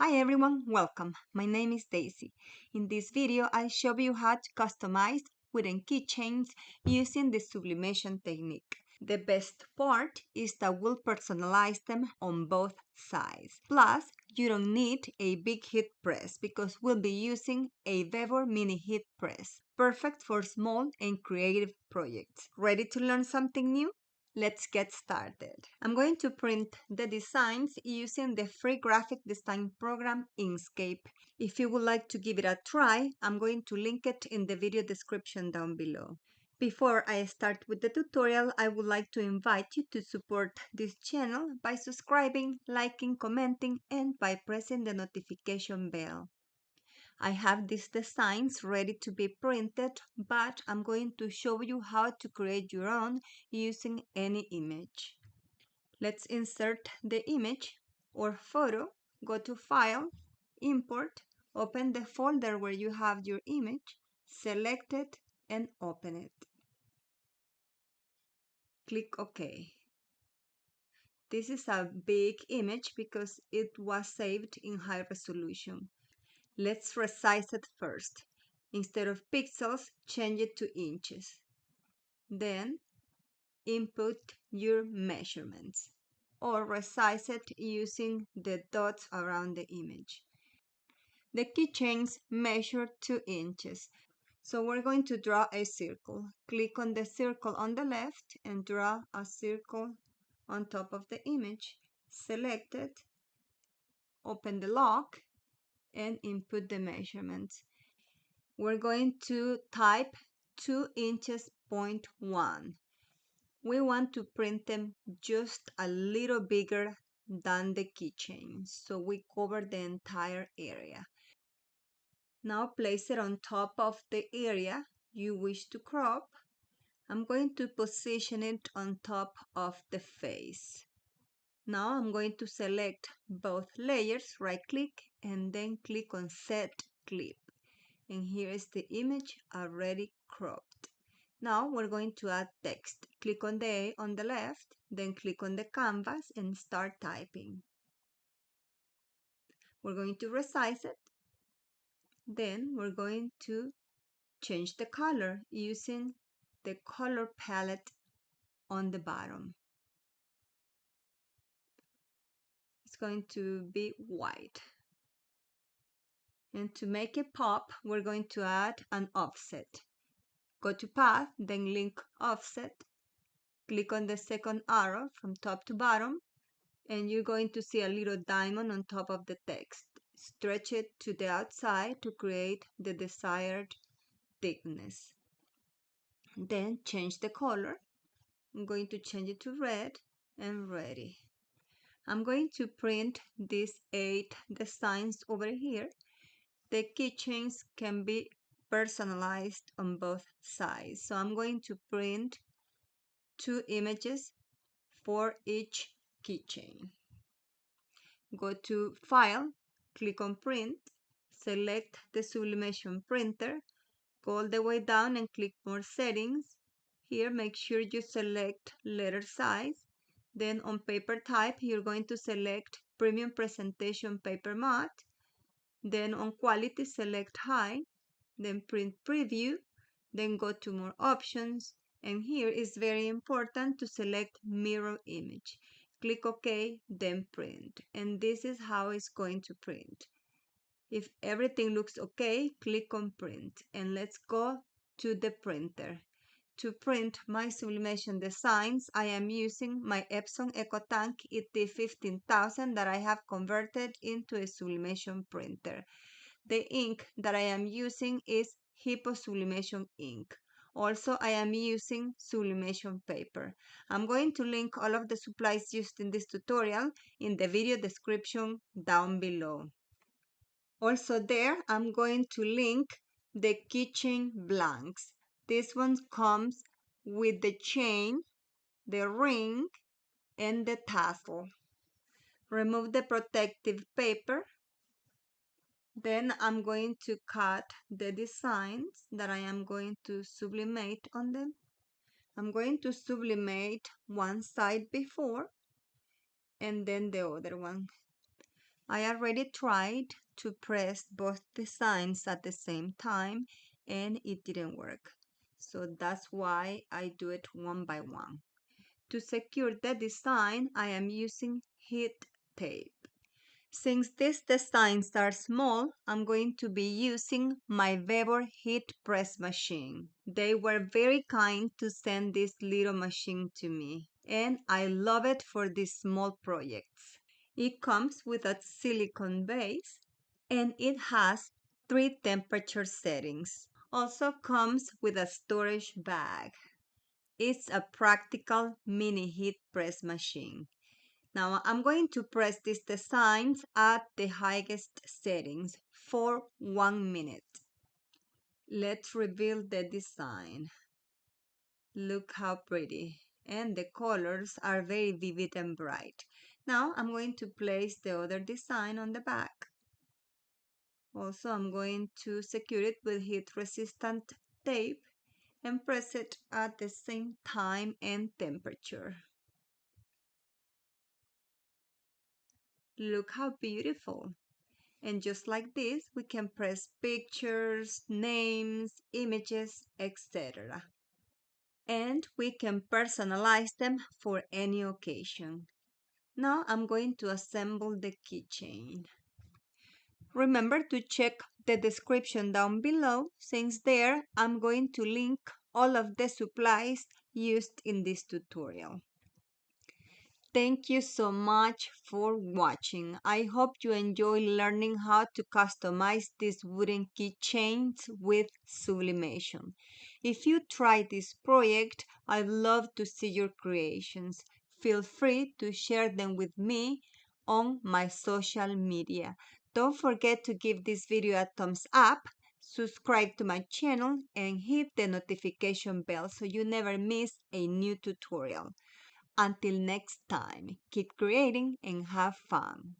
Hi everyone, welcome. My name is Daisy. In this video, I show you how to customize wooden keychains using the sublimation technique. The best part is that we'll personalize them on both sides. Plus, you don't need a big heat press because we'll be using a VEVOR mini heat press. Perfect for small and creative projects. Ready to learn something new? Let's get started. I'm going to print the designs using the free graphic design program Inkscape. If you would like to give it a try, I'm going to link it in the video description down below. Before I start with the tutorial, I would like to invite you to support this channel by subscribing, liking, commenting, and by pressing the notification bell. I have these designs ready to be printed, but I'm going to show you how to create your own using any image. Let's insert the image or photo, go to File, Import, open the folder where you have your image, select it and open it. Click OK. This is a big image because it was saved in high resolution. Let's resize it first. Instead of pixels, change it to inches. Then input your measurements or resize it using the dots around the image. The keychains measure 2 inches. So we're going to draw a circle. Click on the circle on the left and draw a circle on top of the image. Select it, open the lock, and input the measurements. We're going to type 2 inches, 0.1. We want to print them just a little bigger than the keychain, so we cover the entire area. Now place it on top of the area you wish to crop. I'm going to position it on top of the face. Now I'm going to select both layers, right click, and then click on Set Clip. And here is the image already cropped. Now we're going to add text. Click on the A on the left, then click on the canvas and start typing. We're going to resize it. Then we're going to change the color using the color palette on the bottom. It's going to be white. And to make it pop, we're going to add an offset. Go to Path, then link Offset. Click on the second arrow from top to bottom, and you're going to see a little diamond on top of the text. Stretch it to the outside to create the desired thickness. Then change the color. I'm going to change it to red and ready. I'm going to print these 8 designs over here. The keychains can be personalized on both sides. So I'm going to print 2 images for each keychain. Go to File, click on Print, select the Sublimation printer, go all the way down and click More Settings. Here, make sure you select letter size. Then on paper type, you're going to select Premium Presentation Paper Matte. Then on quality, select high, then print preview, then go to more options. And here is very important to select mirror image. Click OK, then print. And this is how it's going to print. If everything looks okay, click on print. And let's go to the printer. To print my sublimation designs, I am using my Epson EcoTank ET15000 that I have converted into a sublimation printer. The ink that I am using is Hippo Sublimation ink. Also, I am using sublimation paper. I'm going to link all of the supplies used in this tutorial in the video description down below. Also there, I'm going to link the keychain blanks. This one comes with the chain, the ring, and the tassel. Remove the protective paper. Then I'm going to cut the designs that I am going to sublimate on them. I'm going to sublimate one side before and then the other one. I already tried to press both designs at the same time and it didn't work. So that's why I do it one by one. To secure the design, I am using heat tape. Since these designs are small, I'm going to be using my VEVOR heat press machine. They were very kind to send this little machine to me, and I love it for these small projects. It comes with a silicone base, and it has 3 temperature settings. Also comes with a storage bag. It's a practical mini heat press machine. Now I'm going to press these designs at the highest settings for 1 minute. Let's reveal the design. Look how pretty. And the colors are very vivid and bright. Now I'm going to place the other design on the back. Also, I'm going to secure it with heat-resistant tape and press it at the same time and temperature. Look how beautiful. And just like this, we can press pictures, names, images, etc. And we can personalize them for any occasion. Now I'm going to assemble the keychain. Remember to check the description down below, since there I'm going to link all of the supplies used in this tutorial. Thank you so much for watching. I hope you enjoy learning how to customize these wooden keychains with Sublimation. If you try this project, I'd love to see your creations. Feel free to share them with me on my social media. Don't forget to give this video a thumbs up, subscribe to my channel, and hit the notification bell so you never miss a new tutorial. Until next time, keep creating and have fun.